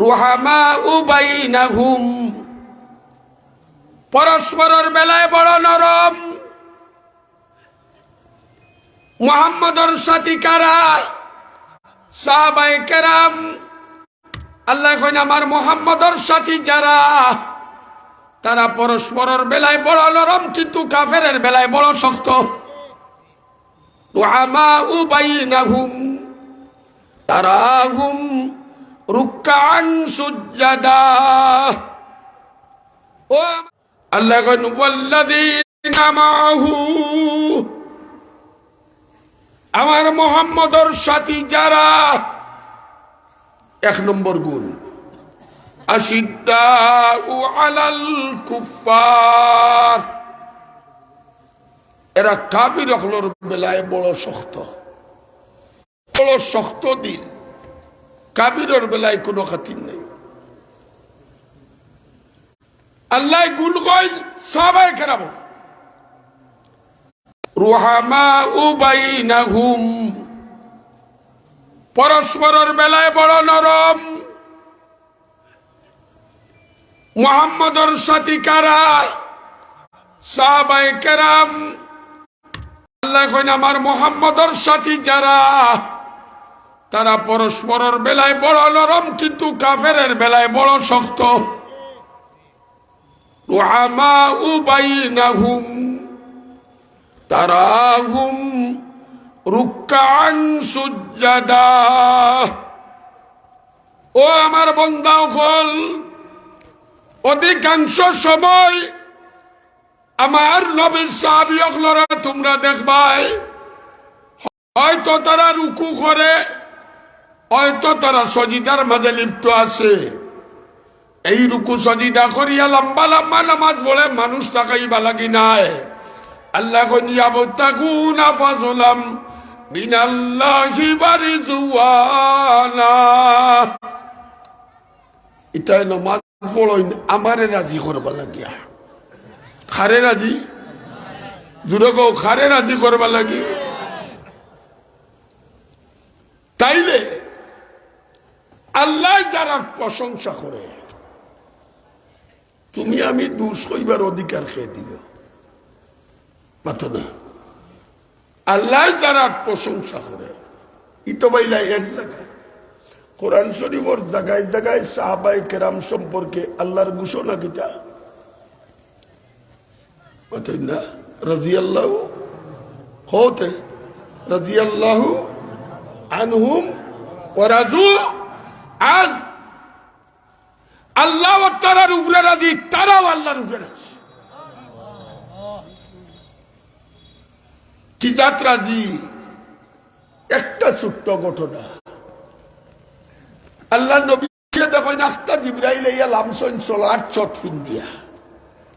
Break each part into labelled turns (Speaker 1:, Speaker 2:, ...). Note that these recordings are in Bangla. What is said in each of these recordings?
Speaker 1: রুহামাউ বাইনাহুম, পরস্পরের বেলায় বড় নরম। মুহাম্মদর সাথী কারা? সাহাবায়ে কেরাম। আল্লাহ কইন আমার মুহাম্মদর সাথী যারা, তারা পরস্পরের বেলায় বড় নরম, কিন্তু কাফেরের বেলায় বড় শক্ত। রুহামাউ বাইনাহুম তারাহুম রুকআন সুজ্জাদা। ও আল্লাহ কইন ওয়াল্লাযীনা মাহু, আমার মুহাম্মদর সাথী যারা, এক নম্বর গুণ আশিদ্দাউ আলাল কুফার, এরা কাফির হলোর বেলায় বড় শক্ত, বড় শক্ত দিল। কাফিরের বেলায় কোনো খাতির নেই। আল্লাহ গুণ কইন সাহাবায়ে কেরাম রুহামাউ বাইনাহুম, পরস্পরের বেলায় বড় নরম। মুহাম্মদর সাথী কারা? সাহাবায়ে কেরাম। আল্লাহ কইন আমার মুহাম্মদর সাথী যারা, তারা পরস্পরের বেলায় বড় নরম, কিন্তু কাফেরের বেলায় বড় শক্ত। রুহামাউ বাইনাহুম তারাহুম রুকআন সুজ্জাদা। ও আমার বান্দা হল, অধিকাংশ সময় আমার নবীর সাহাবী হলরা তোমরা দেখবাই, হয়তো তারা রুকু করে, হয়তো তারা সজিদার মাঝে লিপ্ত আছে। এই রুকু সজিদা করিয়া লম্বা লম্বা নামাজ বলে মানুষ তাকাইবা লাগি নাই। আল্লাহ কইন ইয়াবতাগুনা ফাযলাম মিনাল্লাহি ওয়া রিজওয়ানা। এটা নামাজ পড়ইন আমারে রাজি করবা লাগিয়া। খারে রাজি? জুড়ে কও খারে রাজি করবা লাগি। তাইলে আল্লাহ যারা প্রশংসা করে, তুমি আমি দোষ কইবার অধিকার খেয়ে দিল পাতো না। আল্লাহ যারা প্রশংসা করে, ইতো বাইলা এক জায়গায় কোরআন শরীফের জায়গায় জায়গায় সাহাবায়ে কেরাম সম্পর্কে আল্লাহর ঘোষণা কিতা পাতেন না? রাদিয়াল্লাহু হতে রাদিয়াল্লাহু আনহুম ওয়া রাজু আন। আল্লাহ তাআলার উপরে রাজি, তারাও আল্লাহর উপরে রাজি। কি জাত রাজি? একটা ছোট্ট ঘটনা। আল্লাহ নবী দেখো নাস্তা জিবরাইল ইয়া লামসন সোলার চট ফিন দিয়া,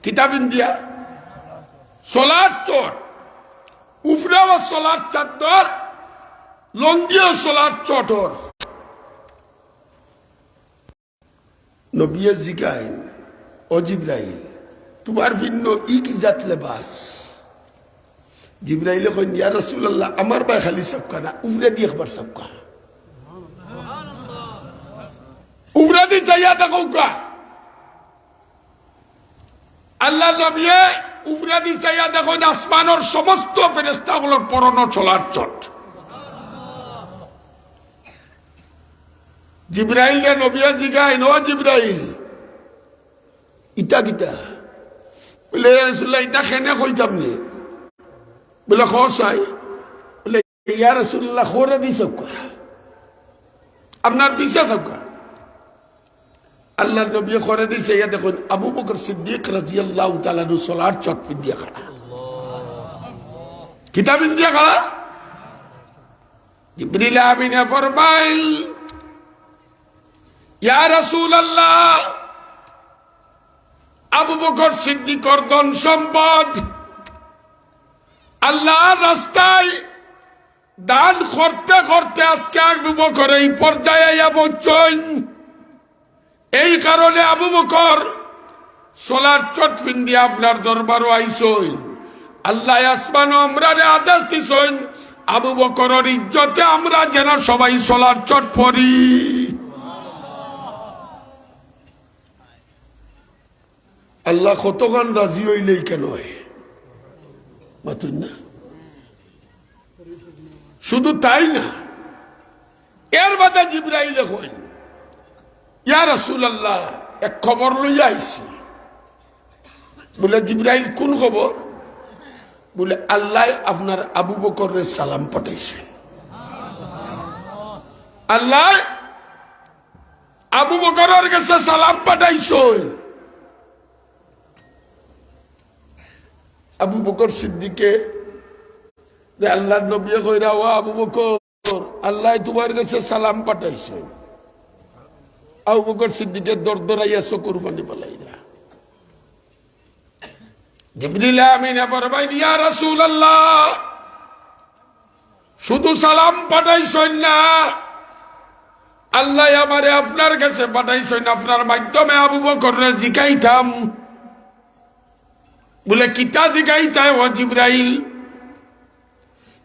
Speaker 1: কিতাবিন দিয়া সোলার চট, উফরাও সোলার চাদর, লঙ্গিও সোলার চটর। নবী জিগাইন ও জিবরাইল তোমার ভিন্ন ই কি জাত লেবাস? জিবরাইল কইন ইয়া রাসূলুল্লাহ আমার ভাই খালি সবকা না, উফরে দিয়ে খবর সবকা। উফরে দি চাইয়া দেখো কা আল্লাহ নবী উফরে দি চাইয়া দেখো আসমানের সমস্ত ফেরেশতাগুলোর পরনো চলার চট। জিবরাইল রে নবী জিগাইন ও জিবরাইল ইটা কিতা? বলে রাসূলুল্লাহ ইটা কেনে কইতাম নি? বলে খসাই। বলে ইয়া রাসূলুল্লাহ খোরে দি সবকা, আপনার পিছে সবকা। আল্লাহ নবী করে দিছে, ইয়া দেখুন আবু বকর সিদ্দিক রাদিয়াল্লাহু তাআলা নু সালাত চট পিন দিয়া খাড়া, কিতাব দিয়া খাড়া। জিবরিল আমিনে ফরমাইল ইয়া রাসূলুল্লাহ, আবু বকর সিদ্দিকর ধন সম্পদ আল্লাহর রাস্তায় দান করতে করতে আজকে আবু বকর এই পর্যায়ে আইয়া পৌঁছন। এই কারণে আবু বকর সোলার চট ফিন্দি আপনার দরবারও আইসইন। আল্লাহ আসমান আমরারে আদেশ দিছইন আবু বকরের ইজ্জতে আমরা যেন সবাই সোলার চট পড়ি। আল্লাহ কতক্ষণ রাজি হইলেই কেন হয় মাতুন না। শুধু তাই না, এর বাদে জিবরাইলে কইল, ইয়া রাসূলুল্লাহ, এক খবর লইয়া আইছি। বলে জিবরাইল, কোন খবর? বলে আল্লাহ আপনার আবু বকরের সালাম পাঠাইছে। আল্লাহ আবু বকরের কাছে সালাম পাঠাইছে। আবু বকর সিদ্দিকে আল্লাহর নবী কইরা, ও আবু বকর, আল্লাহ তোমার কাছে সালাম পাঠাইছে। আবু বকর সিদ্দিকে দরদরাইয়া চকুর পানি পালাইরা। জিবরিল আমিন ফরমাইলেন, ইয়া রাসূলুল্লাহ, শুধু সালাম পাঠাইছেন না, আল্লাহ আমারে আপনার কাছে পাঠাইছেন, আপনার মাধ্যমে আবু বকররে জিকাইতাম। বলে কিতা জিকাইতাম ও জিবরাইল?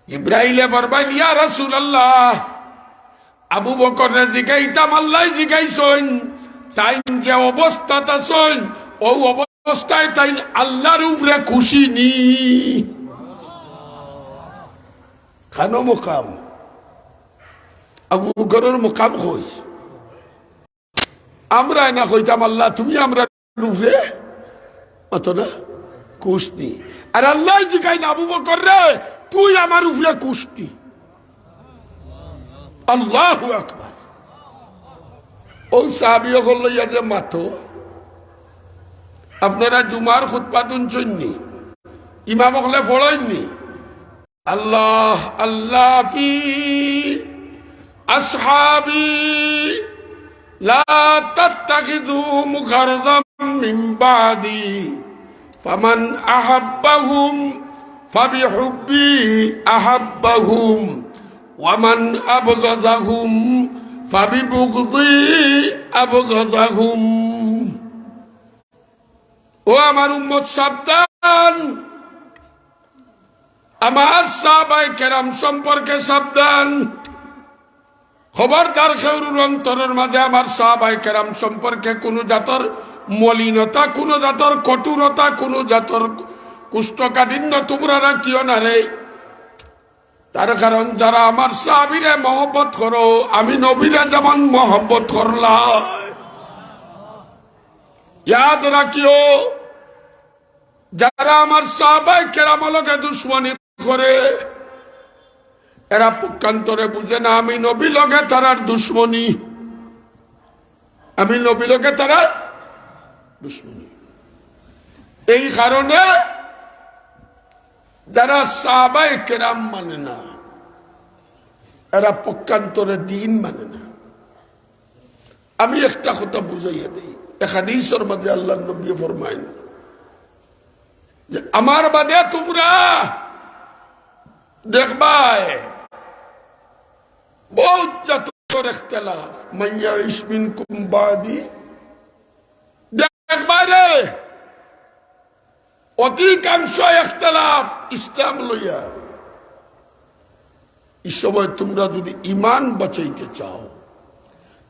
Speaker 1: জিবরাইলে ফরমাইলেন, ইয়া রাসূলুল্লাহ, আবু বকররে জিকাইতাম, আল্লাহ জিকাইছেন তাই যে অবস্থাত আছেন ও অবস্থায় তাই আল্লাহর উপরে খুশি নি। খানো মুকাম আবু বকরের মুকাম কই? আমরা না কইতাম আল্লাহ তুমি আমরা উপরে অত না খুশি, আর আল্লাহ জিকাই না আবু বকর রে তুই আমার উপরে খুশি। আল্লাহু আকবার। ও সাহাবীও বলল, ইয়া যে মাতো আপনারা জুমার খুতবা শুনছেননি, ইমাম হলে পড়েননি, আল্লাহ আল্লাহ ফি আসহাবি লা তাত্তাখিযু মুখাররাম মিন বাদি ফামান আহাব্বাহুম ফাবিহুব্বি আহাব্বাহুম ওয়ামান আবগাযাহুম ফাবিবুগদি আবগাযাহুম। ও আমার উম্মত সাবধান, আমার সাহাবায়ে কেরাম সম্পর্কে সাবধান। খবরদার খেউরুর অন্তরের মাঝে আমার সাহাবায়ে কেরাম সম্পর্কে কোন জাতর মলিনতা, কোন জাতর কঠোরতা, কোন জাতর কুষ্ঠকাঠিন্য তোমরা রাখিও না রে। তার কারণ যারা আমার সাহাবীরে মহব্বত করো, আমি নবীরে যেমন মহব্বত করলাম। ইয়াদ রাখিও, যারা আমার সাহাবায়ে কেরামকে দুশ্মনী করে এরা পক্ষান্তরে বুঝে না আমি নবী লগে তারার দুশ্মনী, আমি নবী লগে তারার দুশ্মনী। এই কারণে যারা সাহাবায়ে কেরাম মানে না এরা পক্ষান্তরে দিন মানে না। আমি একটা কথা বুঝাইয়া দিই, এক হাদিসের মধ্যে আল্লাহর নবী ফরমায়েন যে আমার বাদে তোমরা দেখবাই বহুত জাতর ইখতিলাফ, মান ইয়াইশ মিনকুম বাদি, দেখবাই রে অধিকাংশ ইখতিলাফ ইসলাম লইয়া। এই সময় তোমরা যদি ঈমান বাঁচাইতে চাও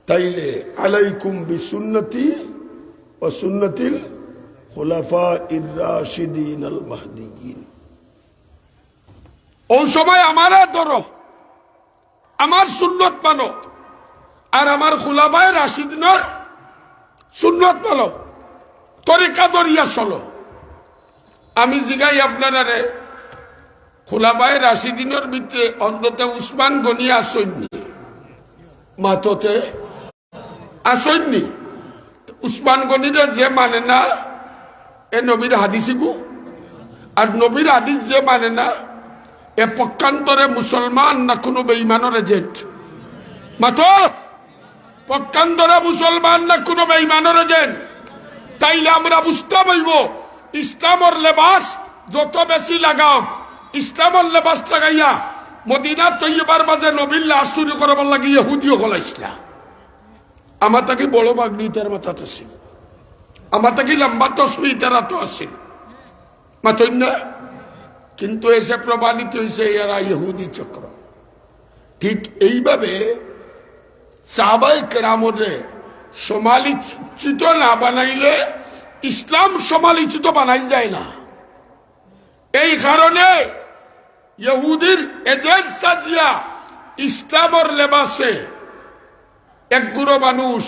Speaker 1: তাইলে আলাইকুম বিসুন্নতি ওয়া সুন্নাতিল খুলাফাইর রাশিদিন আল মাহদিয়িন। ওই সময় আমারে ধরো, আমার সুন্নত মানো, আর আমার খুলাফায়ে রাশিদিনের সুন্নত মানো, তরিকা ধরিয়া চলো। আমি জিগাই আপনারা রে, খুলাফায়ে রাশিদিনের ভিতরে অন্তত উসমান গনি আসেননি, মাততে আসেননি। উসমান গনিরে যে মানে না এ নবীর হাদিসিগু, আর নবীর হাদিস যে মানে না এ পক্ষান্তরে মুসলমান না কোনো বেঈমানের এজেন্ট। মাতো পক্ষান্তরে মুসলমান না কোনো বেঈমানের এজেন্ট। তাইলে আমরা বুঝতে পারব ইসলামের লেবাস যত বেশি লাগাও, ইসলামের লেবাস লাগাইয়া মদিনা তৈয়বার মাঝে নবীর লাশ চুরি করবার লাগি ইহুদিও হলাইছিলা। আমার তাকে বড় বাগনি তার মাথাত আছিল, আমার তাকে লম্বা তসবি তারা তো আছিল মাতই না। কিন্তু এসে প্রমাণিত হয়েছে এরা ইহুদি চক্র। ঠিক এইভাবে সাহাবায়ে কেরামরে সমালোচিত না বানাইলে ইসলাম সমালোচিত বানাই যায় না। এই কারণে ইহুদির এজেন্ট সাজিয়া ইসলামের লেবাসে একগুলো মানুষ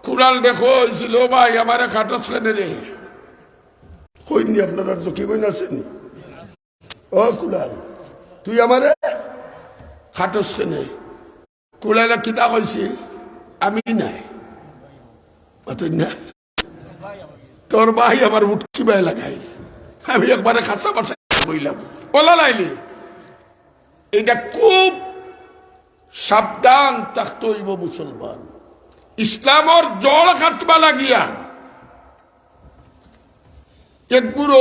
Speaker 1: কুড়াল দেখো হয়েছিল, ভাই আমার খাটস কেনে রে কইনি, আপনারা চোখে কই নাছেনি, ও কুড়াল তুই আমারে খাটস কেনে? কুড়ালে কিতা কইছিল, আমি নাই না, তোর ভাই আমার উঠকি ভাই লাগাই, আমি একবারে খাসা বাসা কইলাম বলা লাইলি। এটা খুব সাবধান থাকতে হইব মুসলমান। ইসলামর জল খাটবা লাগিয়া একগুলো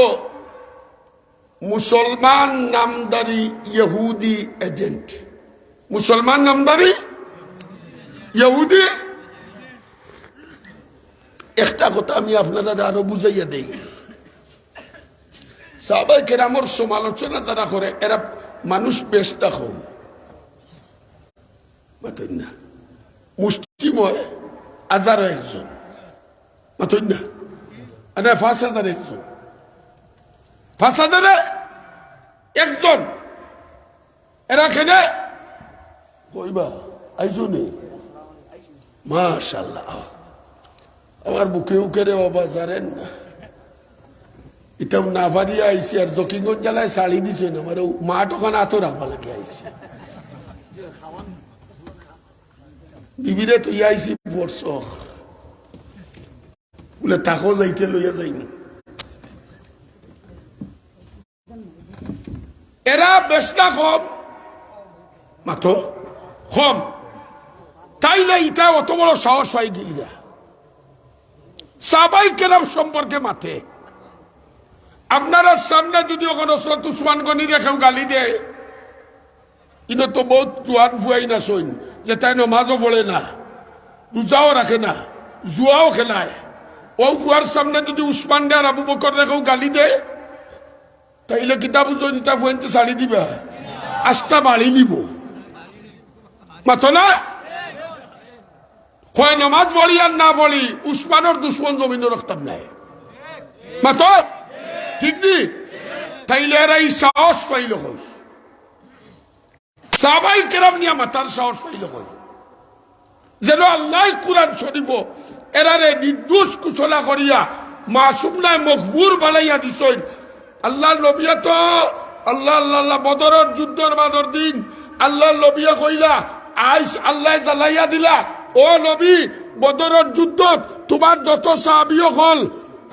Speaker 1: মুসলমান নামদারি ইহুদি এজেন্ট, মুসলমান নামদারি ইহুদি। একটা কথা আমি আপনারা আরো বুঝাইয়া দেই, সাহাবায়ে কেরামের সমালোচনা যারা করে এরা মানুষ বেশ দেখুন না, মুসলিম হয় 1001 মাতই না, 5001, 5001 এরা কেনে কইবা আইসো নি? মাশাআল্লাহ, আমার বুকে উকে রে বাবা জানেন না, এটাও না পারিয়া আইসি আর জকিগঞ্জ জ্বালায় শাড়ি দিছে না, আমার মাঠ ওখানে আতো রাখবা লাগে আইসি, বিবিরে তুই আইসি বর্ষ বলে তাকেও যাইতে লইয়া যাইনি। এরা বেশটা কম মাত্র কম, তাইলে ইটা অত বড় সাহস হয় গিয়া সাহাবায়ে কেরাম সম্পর্কে মাথে। আপনারা সামনে যদি ওখানে হযরত উসমান গনি রেখেও গালি দেয়, ইনো তো বহুত জোয়ান ফুয়াই না সইন যে তাই নমাজও পড়ে না, রোজাও রাখে না, জুয়াও খেলায়, ও ফুয়ার সামনে যদি উসমান দে আর আবু বকর রেখেও গালি দেয়, তাইলে কিতাব জনিতা ফুয়েন্তে ছাড়ি দিবা, আস্থা বাড়ি নিব মাতো না। কয় নমাজ পড়ি আর না পড়ি উসমানের দুশ্মন জমিনে রাখতাম নাই মাতো, ঠিক নি? তাইলে এরা এই সাহস পাইল হই, সাহাবায়ে কেরাম নিয়া মাতার সাহস পাইল হই, যেন আল্লাহ কুরআন শরীফ এরারে নির্দোষ কুশলা করিয়া মাসুম নাই মকবুর বানাইয়া দিছই। আল্লাহ নবিয়া তো আল্লাহ আল্লাহ বদরের যুদ্ধের বাদর দিন আল্লাহ নবিয়া কইলা আইস আল্লাহ জ্বালাইয়া দিলা, ও নবী বদরের যুদ্ধ তোমার যত সাহাবীও হল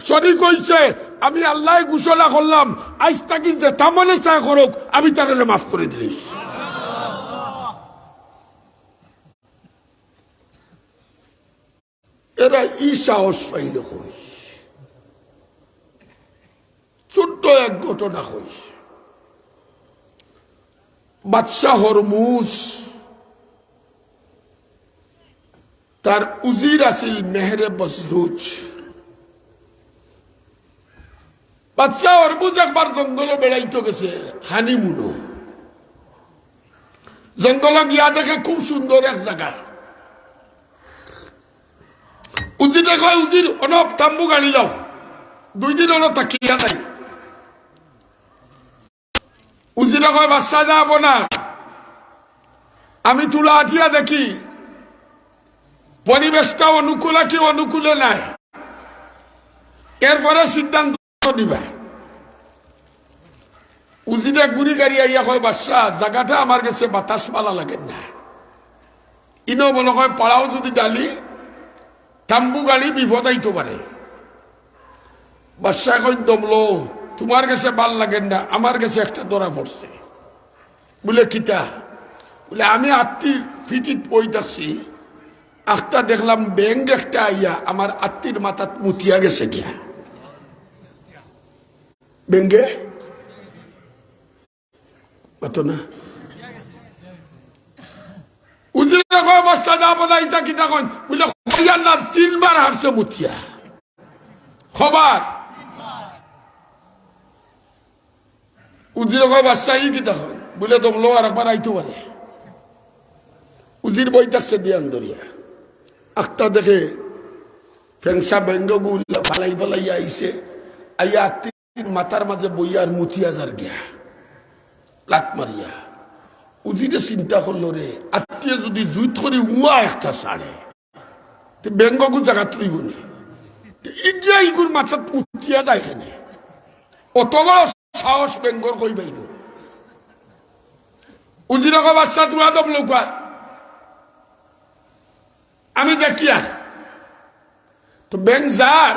Speaker 1: শরীক হইছে, আমি আল্লাহ ঘোষণা করলাম আইস তাকি যে তামনে চা করুক আমি তারে মাফ করে দিই। এরা ই সাহস পাইল কই, ছোট্ট এক ঘটনা কই, বাদশাহ হরমুজ তার উজির আছিল মেহরে বসরুজ। বাদশাহ হরমুজ একবার জঙ্গলে বেড়াইতে গেছে হানিমুনো, জঙ্গলে গিয়া দেখে খুব সুন্দর এক জায়গা, উজিরে কয় উজির অনব তাম্বু গাড়ি যাও, 2 দিন অন তাকিয়া নাই। উজিরে কয় বাদশা যাবো না, আমি তুলা আঠিয়া দেখি পরিবেশটা অনুকূলে কি অনুকূলে নাই, এরপরে সিদ্ধান্ত দিবা। উজিরে গুড়ি গাড়ি আইয়া কয় বাদশা জায়গাটা আমার কাছে বাতাস পালা লাগে না, ইনো মনে হয় পাড়াও যদি ডালি তাম্বু গাড়ি বিপদ আইতে পারে। বাদশা কই দমলো তোমার কাছে ভাল লাগেন না, আমার কাছে একটা ধরা পড়ছে। বলে কিতা? বলে আমি আত্মীর ফিটিত বইতাছি, আখটা দেখলাম ব্যাং একটা আইয়া আমার আত্মীর মাথাত মুতিয়া গেছে গিয়া, ব্যাঙ্গে মাতো না। উজিরে কয় বাদশা যাবো না, ইটা কিতা কন? বলে না 3 বার হারছে মুতিয়া খবর। উজির কয় বাদশা ই কিতা কন? বলে দমলো আর একবার আইতে পারে। উজির বই থাকছে দিয়ান দরিয়া, আখটা দেখে ফেংসা বেঙ্গগুল ফালাই ফালাই আইছে আইয়া আত্মীর মাথার মাঝে বইয়ার মুতিয়া যার গিয়া লাত মারিয়া উজিরে চিন্তা করলো রে আত্মীয় যদি জুইত করি উয়া একটা সাড়ে বেঙ্গগু জায়গা তুইব নি ইগিয়া ইগুর মাথাত মুতিয়া যায় এখানে অত বড় সাহস বেঙ্গর কই বাইল উজির বাচ্চা তুলা দম লোকা আমি দেখিয়া তো ব্যাংক যার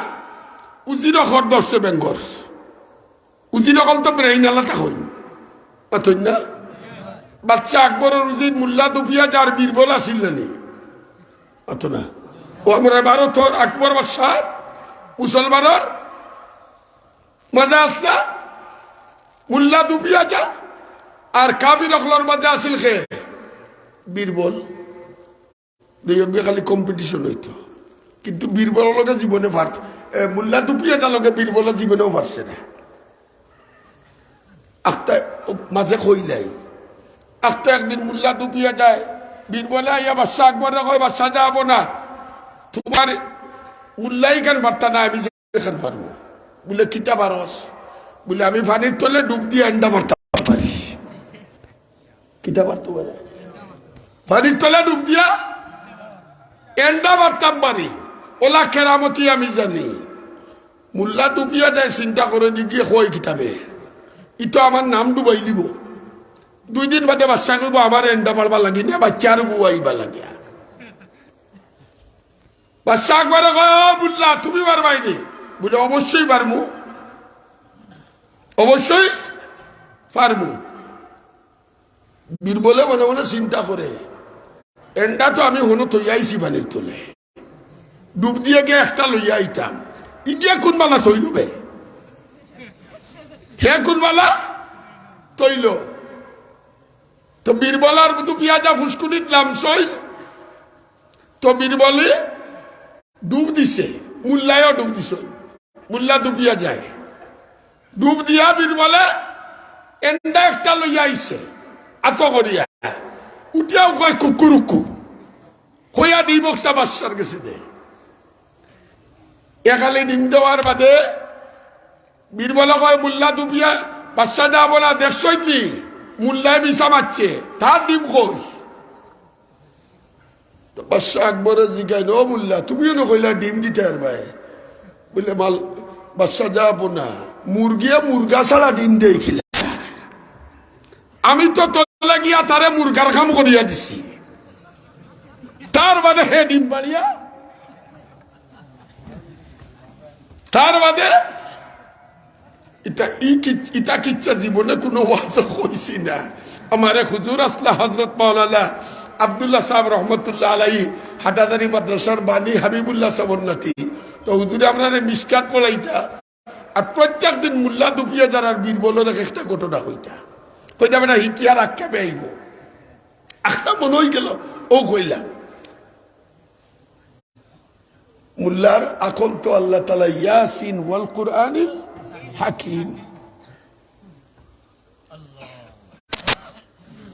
Speaker 1: উজির খর ধরছে বেঙ্গর উজির কল তো ব্রেইন আলাদা হইন পাতই না বাচ্চা আকবরের উজির মোল্লা দুপিয়া যার বীরবল আসিল নানি অত না ও আমরা ভারতর আকবর বাদশাহ মুসলমানের মজা আসলা মোল্লা দুপিয়া যা আর কাবির অখলার মজা আসিল খে বীরবল খালি কম্পিটিশন হইতো কিন্তু বীরবল লোকে জীবনে পারত মোল্লা দুপিয়া যা লোকে বীরবল জীবনেও পারছে না আখতা মাঝে কইলাই আখতা একদিন মোল্লা দুপিয়া যায় বীরবলে আইয়া বাদশাহ আকবরে কয় বাদশাহ যাবো না তোমার মোল্লাই কেন পারতা না আমি যেখান পারবো বলে কিতা পারস বলে আমি পানির তলে ডুব দিয়ে আন্ডা মারতাম পারি কিতা পারতো বলে পানির তলে ডুব দিয়া এন্ডা মারতাম পারি ওলা কেরামতি আমি জানি মোল্লা ডুবিয়া যায় চিন্তা করে গিয়ে কয় কিতাবে ইতো আমার নাম ডুবাই দিব 2 দিন বাদে বাচ্চা করবো আমার এন্ডা মারবা লাগি না বাচ্চার বুয়াইবা লাগিয়া বাচ্চা একবারে কয় মোল্লা তুমি পারবাইনি বলে অবশ্যই পারমু অবশ্যই পারমু বীরবলে মনে মনে চিন্তা করে এন্ডা তো আমি হনো তৈয়াইছি পানির তোলে ডুব দিয়ে গিয়ে একটা লইয়া আইতাম ইগিয়া কোনবালা তৈলবে হে কোনবালা তৈল তো বীরবলার দুপিয়া যা ফুসকুনিত নামছই তো বীরবলে ডুব দিছে মোল্লায়ও ডুব দিছ মোল্লা ডুবিয়া যায় ডুব দিয়া বীরবলে এন্ডা একটা লইয়া আইছে আত করিয়া উঠিয়াও কয় কুকুরুকু হইয়া দিই বক্তা বাচ্চার গেছে দে এখালে ডিম দেওয়ার বাদে বীরবলা কয় মোল্লা ডুবিয়া বাচ্চা যাবো না দেখছই নি মোল্লায় বিছা মারছে তার ডিম কই তো বাচ্চা আকবরে জিগাইল ও মোল্লা তুমিও নকইলা ডিম দিতে আর ভাই বলে মাল বাচ্চা যাবো না মুরগিয়া মুরগা ছাড়া ডিম দেই খিলা আমি তো তোলা গিয়া তারে মুরগার কাম করিয়া দিছি তার বাদে হে ডিম বাড়িয়া তার বাদে ইটা কিচ্ছা জীবনে কোনো ওয়াজ কইছি না আমার এক হুজুর আসলা হযরত মাওলানা আব্দুল্লাহ সাহেব রহমতুল্লাহ আলাইহি হাটাদারি মাদ্রাসার বাণী হাবিবুল্লাহ সাহেবের নাতি তো হুজুরে আমরা মিসকাত পড়াইতা আর প্রত্যেক দিন মোল্লা ডুবিয়া যারার বীরবলের একটা ঘটনা কইতা কইতা বেটা হিকিয়ার আখ্যাপে আইব আখা মনে হয়ে গেল ও কইলাম মোল্লার আকল তো আল্লাহ তাআলা ইয়াসিন ওয়াল কুরআনিল হাকিম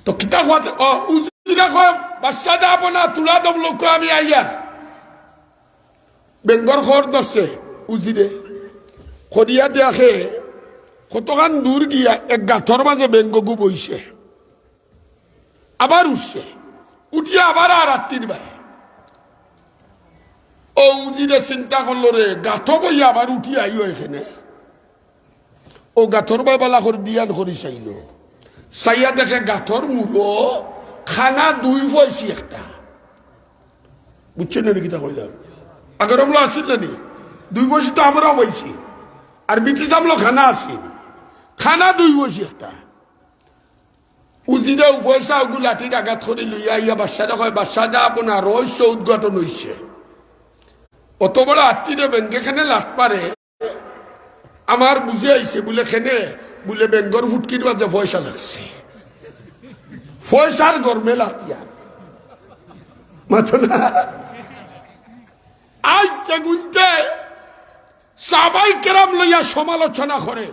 Speaker 1: তো কিতা কথা ও উজিরা কয় বাদশা যাব না তুলা দম লোক আমি আইয়া বেঙ্গর খর দছে উজিরে খদিয়া দেখে কতখান দূর গিয়া এক গাথর মাঝে বেঙ্গগু বইছে আবার উঠছে উঠিয়া আবার আর রাত্রির ভাই ও উজিরে চিন্তা করলো রে গাথ বইয়া আবার উঠি আইও এখানে ও গাথর বাই বালা করে দিয়ান করি চাইল চাইয়া দেখে গাথর মুড়ো খানা 2 পয়সি একটা বুঝছেন না কিতা কইলাম আগের আমলা আসিল নি 2 পয়সি তো আমরাও পাইছি আর ব্রিটিশ আমলো খানা আসিল খানা 2 পয়সি একটা উজিরে পয়সা ওগুলো লাঠির আঘাত করে লইয়া ইয়া বাচ্চাটা কয় বাচ্চা যা আপনার রহস্য উদ্ঘাটন হইছে অত বড় আত্মীয় ব্যাংকে খানে লাট পারে আমার বুঝে আইছে বলে খেনে বলে বেঙ্গর ফুটকির মাঝে পয়সা লাগছে পয়সার গরমে লাতিয়ার মাথো না আজ গুনতে সাহাবাই কেরাম লইয়া সমালোচনা করে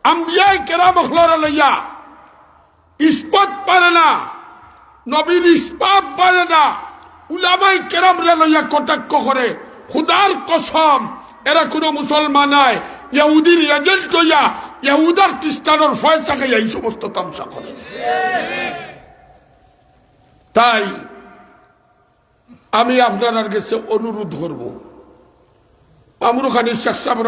Speaker 1: আম্বিয়াই কেরাম হলরে লইয়া ইস্পাত পারে না নবীর ইস্পাত পারে না উলামাই কেরাম রে লইয়া কটাক্ষ করে খুদার কসম এরা কোনো মুসলমান নয়, ইহুদির এজেন্ট হইয়া ইহুদার খ্রিস্টানের ফয়সা খাইয়া এই সমস্ত তামসা করে। তাই আমি আপনার কাছে অনুরোধ করব, আমরুখানি শেখ সাহেব